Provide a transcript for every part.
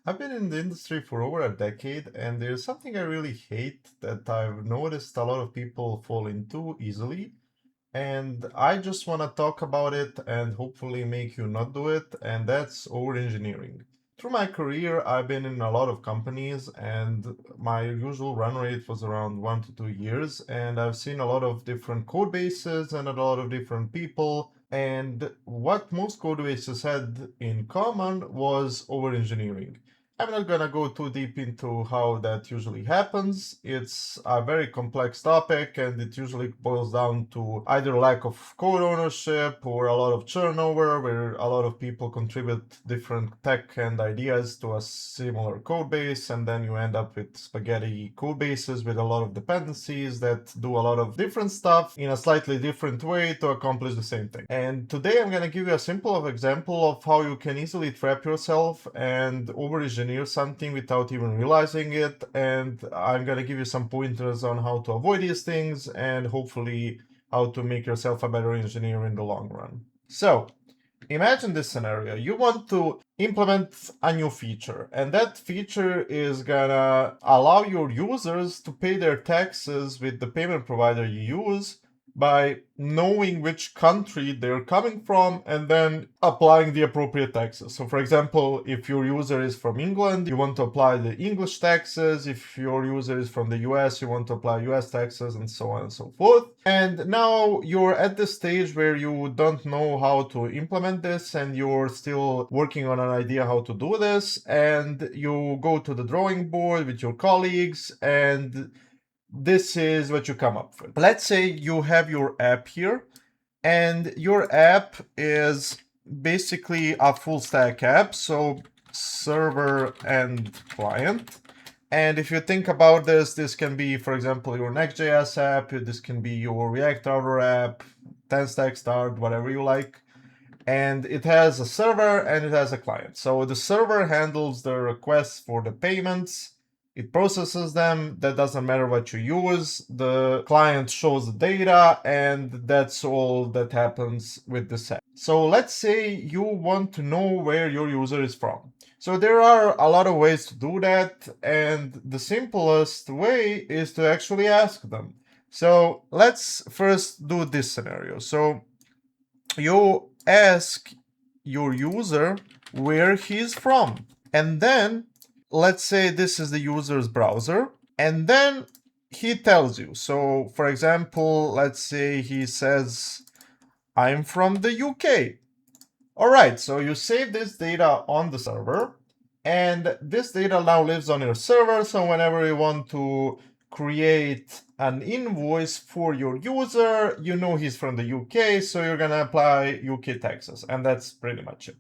I've been in the industry for over a decade, and there's something I really hate that I've noticed a lot of people fall into easily. And I just want to talk about it and hopefully make you not do it, and that's overengineering. Through my career, I've been in a lot of companies, and my usual run rate was around 1 to 2 years. And I've seen a lot of different code bases and a lot of different people. And what most code bases had in common was overengineering. I'm not gonna go too deep into how that usually happens. It's a very complex topic and it usually boils down to either lack of code ownership or a lot of turnover where a lot of people contribute different tech and ideas to a similar code base, and then you end up with spaghetti code bases with a lot of dependencies that do a lot of different stuff in a slightly different way to accomplish the same thing. And today I'm gonna give you a simple example of how you can easily trap yourself and over-engineer something without even realizing it, and I'm gonna give you some pointers on how to avoid these things and hopefully how to make yourself a better engineer in the long run. So imagine this scenario. You want to implement a new feature, and that feature is gonna allow your users to pay their taxes with the payment provider you use by knowing which country they're coming from and then applying the appropriate taxes. So for example, if your user is from England, you want to apply the English taxes. If your user is from the US, you want to apply US taxes, and so on and so forth. And now you're at the stage where you don't know how to implement this and you're still working on an idea how to do this, and you go to the drawing board with your colleagues, and this is what you come up with. Let's say you have your app here, and your app is basically a full stack app, so server and client. And if you think about this, this can be, for example, your Next.js app, this can be your React Router app, 10-stack start, whatever you like. And it has a server and it has a client. So the server handles the requests for the payments. It processes them. That doesn't matter what you use. The client shows the data, and that's all that happens with this app. So let's say you want to know where your user is from. So there are a lot of ways to do that, and the simplest way is to actually ask them. So let's first do this scenario. So you ask your user where he's from, and then let's say this is the user's browser, and then he tells you. So for example, let's say he says, I'm from the UK. All right, so you save this data on the server, and this data now lives on your server. So whenever you want to create an invoice for your user, you know he's from the UK, so you're gonna apply UK taxes, and that's pretty much it.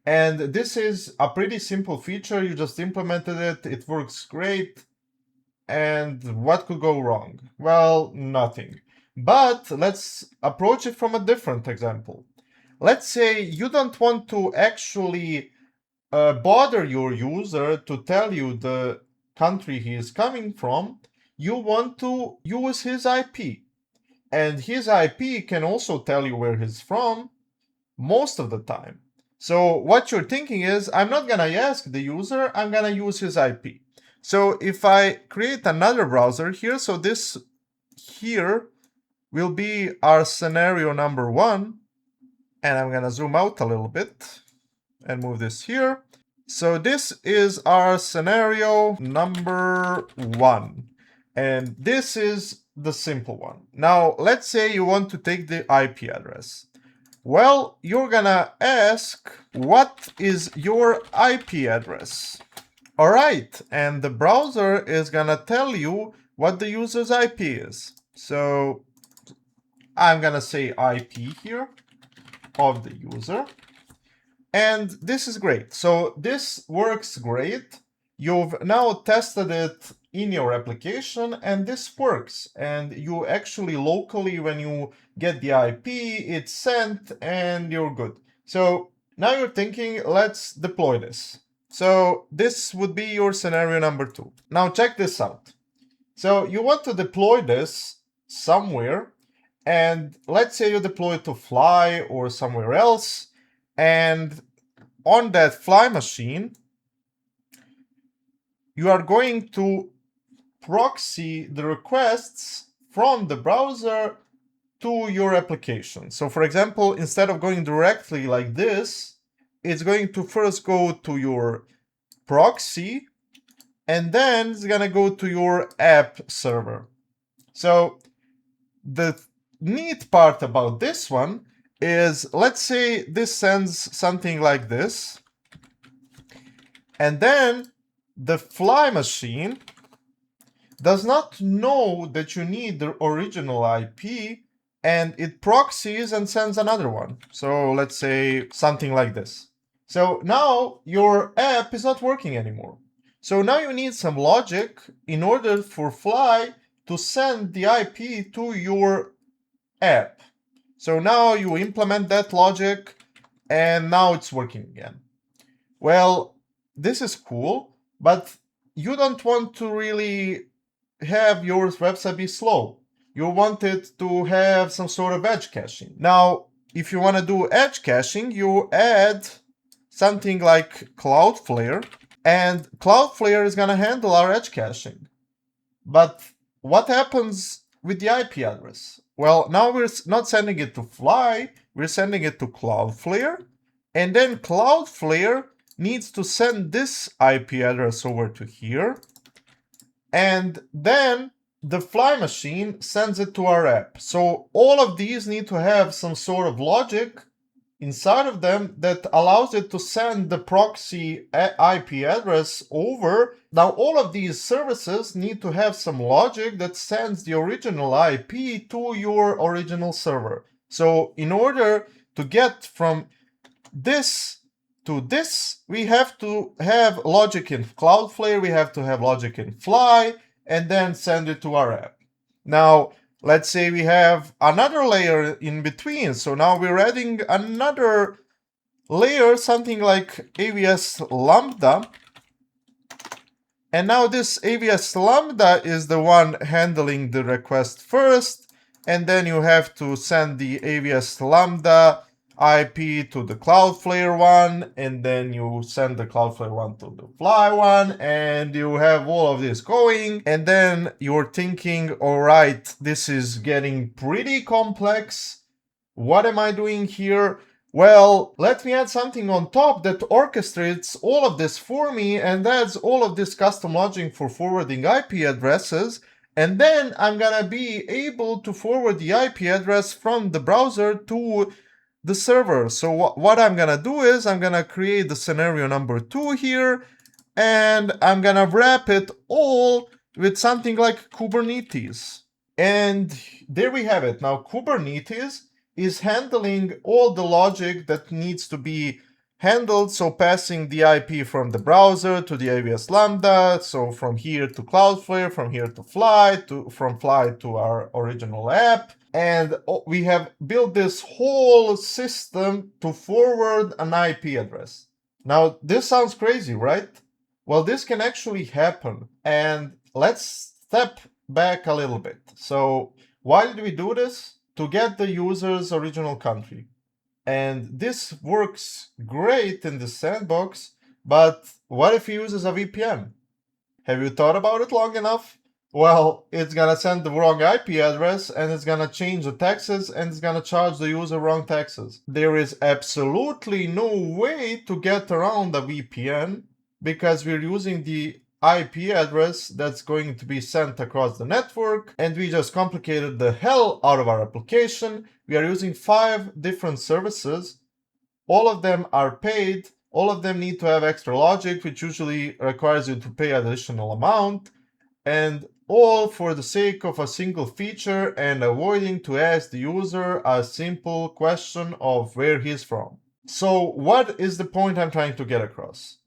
And this is a pretty simple feature. You just implemented it. It works great. And what could go wrong? Well, nothing. But let's approach it from a different example. Let's say you don't want to actually bother your user to tell you the country he is coming from. You want to use his IP. And his IP can also tell you where he's from most of the time. So what you're thinking is, I'm not gonna ask the user, I'm gonna use his IP. So if I create another browser here, so this here will be our scenario number 1, and I'm gonna zoom out a little bit and move this here. So this is our scenario number 1, and this is the simple one. Now let's say you want to take the IP address. Well, you're gonna ask, what is your IP address? All right, and the browser is gonna tell you what the user's IP is. So I'm gonna say IP here of the user. And this is great. So this works great. You've now tested it in your application, and this works. And you actually locally, when you get the IP, it's sent and you're good. So now you're thinking, let's deploy this. So this would be your scenario number 2. Now check this out. So you want to deploy this somewhere, and let's say you deploy it to Fly or somewhere else, and on that Fly machine, you are going to proxy the requests from the browser to your application. So for example, instead of going directly like this, it's going to first go to your proxy, and then it's gonna go to your app server. So the neat part about this one is, let's say this sends something like this, and then the fly machine does not know that you need the original IP, and it proxies and sends another one. So let's say something like this. So now your app is not working anymore. So now you need some logic in order for Fly to send the IP to your app. So now you implement that logic, and now it's working again. Well, this is cool, but you don't want to really have your website be slow. You want it to have some sort of edge caching. Now, if you want to do edge caching, you add something like Cloudflare, and Cloudflare is going to handle our edge caching. But what happens with the IP address? Well, now we're not sending it to Fly, we're sending it to Cloudflare, and then Cloudflare needs to send this IP address over to here, and then the Fly machine sends it to our app. So all of these need to have some sort of logic inside of them that allows it to send the proxy IP address over. Now all of these services need to have some logic that sends the original IP to your original server. So in order to get from this to this, we have to have logic in Cloudflare, we have to have logic in Fly, and then send it to our app. Now, let's say we have another layer in between. So now we're adding another layer, something like AWS Lambda. And now this AWS Lambda is the one handling the request first. And then you have to send the AWS Lambda IP to the Cloudflare one, and then you send the Cloudflare one to the Fly one, and you have all of this going, and then you're thinking, all right, this is getting pretty complex. What am I doing here? Well, let me add something on top that orchestrates all of this for me and adds all of this custom logic for forwarding IP addresses. And then I'm gonna be able to forward the IP address from the browser to the server. So what I'm gonna do is I'm gonna create the scenario number 2 here, and I'm gonna wrap it all with something like Kubernetes. And there we have it. Now Kubernetes is handling all the logic that needs to be handled. So passing the IP from the browser to the AWS Lambda. So from here to Cloudflare, from here to Fly, from Fly to our original app. And we have built this whole system to forward an IP address. Now, this sounds crazy, right? Well, this can actually happen. And let's step back a little bit. So why did we do this? To get the user's original country. And this works great in the sandbox, but what if he uses a VPN? Have you thought about it long enough? Well, it's gonna send the wrong IP address, and it's gonna change the taxes, and it's gonna charge the user wrong taxes. There is absolutely no way to get around a VPN because we're using the IP address that's going to be sent across the network, and we just complicated the hell out of our application. We are using 5 different services. All of them are paid. All of them need to have extra logic, which usually requires you to pay an additional amount, and all for the sake of a single feature and avoiding to ask the user a simple question of where he's from. So what is the point I'm trying to get across?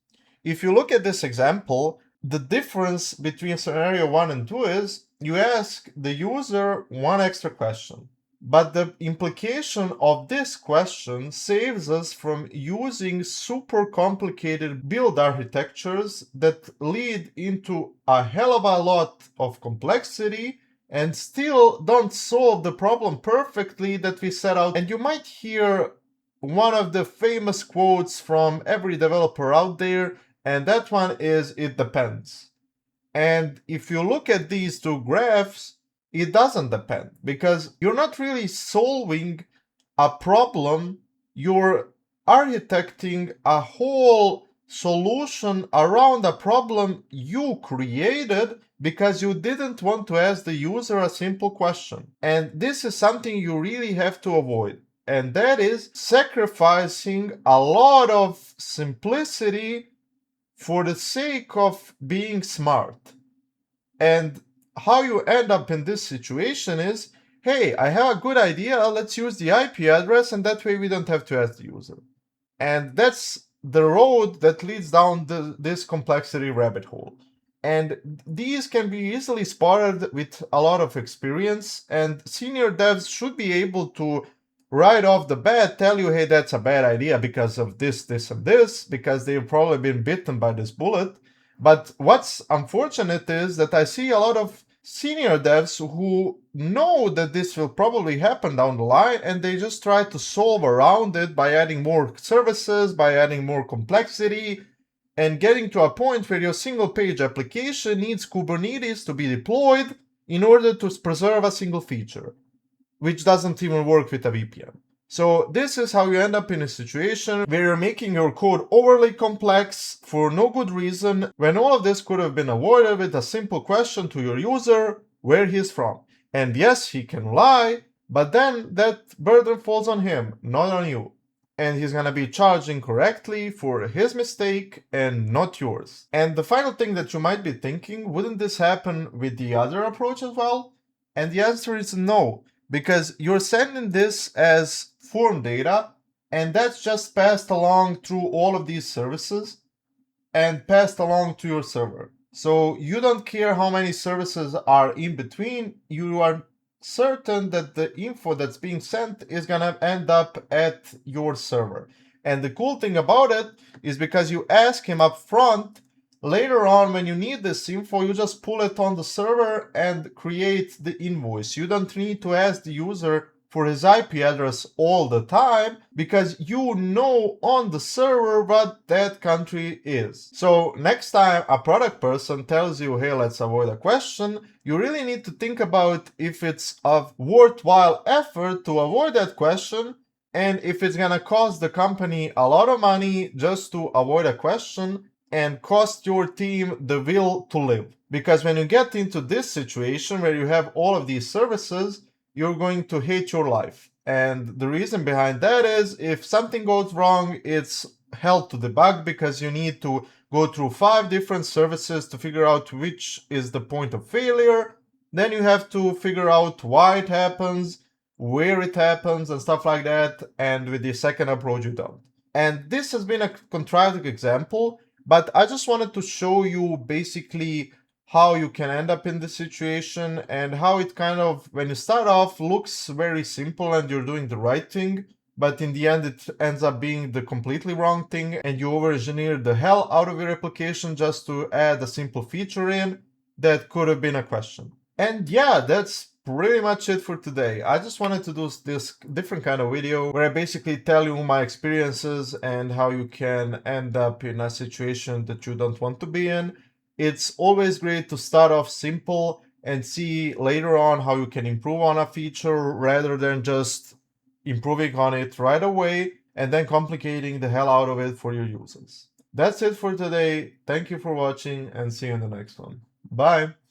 If you look at this example, the difference between scenario 1 and 2 is you ask the user one extra question. But the implication of this question saves us from using super complicated build architectures that lead into a hell of a lot of complexity and still don't solve the problem perfectly that we set out. And you might hear one of the famous quotes from every developer out there, and that one is, "It depends." And if you look at these two graphs, it doesn't depend, because you're not really solving a problem, you're architecting a whole solution around a problem you created because you didn't want to ask the user a simple question. And this is something you really have to avoid. And that is sacrificing a lot of simplicity for the sake of being smart. And how you end up in this situation is, hey, I have a good idea, let's use the IP address, and that way we don't have to ask the user. And that's the road that leads down this complexity rabbit hole. And these can be easily spotted with a lot of experience, and senior devs should be able to right off the bat tell you, hey, that's a bad idea because of this, this, and this, because they've probably been bitten by this bullet. But what's unfortunate is that I see a lot of senior devs who know that this will probably happen down the line, and they just try to solve around it by adding more services, by adding more complexity, and getting to a point where your single page application needs Kubernetes to be deployed in order to preserve a single feature, which doesn't even work with a VPN. So this is how you end up in a situation where you're making your code overly complex for no good reason, when all of this could have been avoided with a simple question to your user where he's from. And yes, he can lie, but then that burden falls on him, not on you. And he's gonna be charged incorrectly for his mistake and not yours. And the final thing that you might be thinking, wouldn't this happen with the other approach as well? And the answer is no, because you're sending this as form data, and that's just passed along through all of these services and passed along to your server. So you don't care how many services are in between, you are certain that the info that's being sent is gonna end up at your server. And the cool thing about it is, because you ask him up front, later on when you need this info, you just pull it on the server and create the invoice. You don't need to ask the user for his IP address all the time, because you know on the server what that country is. So next time a product person tells you, hey, let's avoid a question, you really need to think about if it's a worthwhile effort to avoid that question, and if it's gonna cost the company a lot of money just to avoid a question and cost your team the will to live. Because when you get into this situation where you have all of these services, you're going to hate your life. And the reason behind that is, if something goes wrong, it's hell to debug, because you need to go through 5 different services to figure out which is the point of failure. Then you have to figure out why it happens, where it happens, and stuff like that. And with the second approach, you don't. And this has been a contrived example, but I just wanted to show you basically how you can end up in this situation, and how it kind of, when you start off, looks very simple and you're doing the right thing, but in the end it ends up being the completely wrong thing, and you over-engineer the hell out of your application just to add a simple feature in that could have been a question. And yeah, that's pretty much it for today. I just wanted to do this different kind of video where I basically tell you my experiences and how you can end up in a situation that you don't want to be in. It's always great to start off simple and see later on how you can improve on a feature, rather than just improving on it right away and then complicating the hell out of it for your users. That's it for today. Thank you for watching, and see you in the next one. Bye!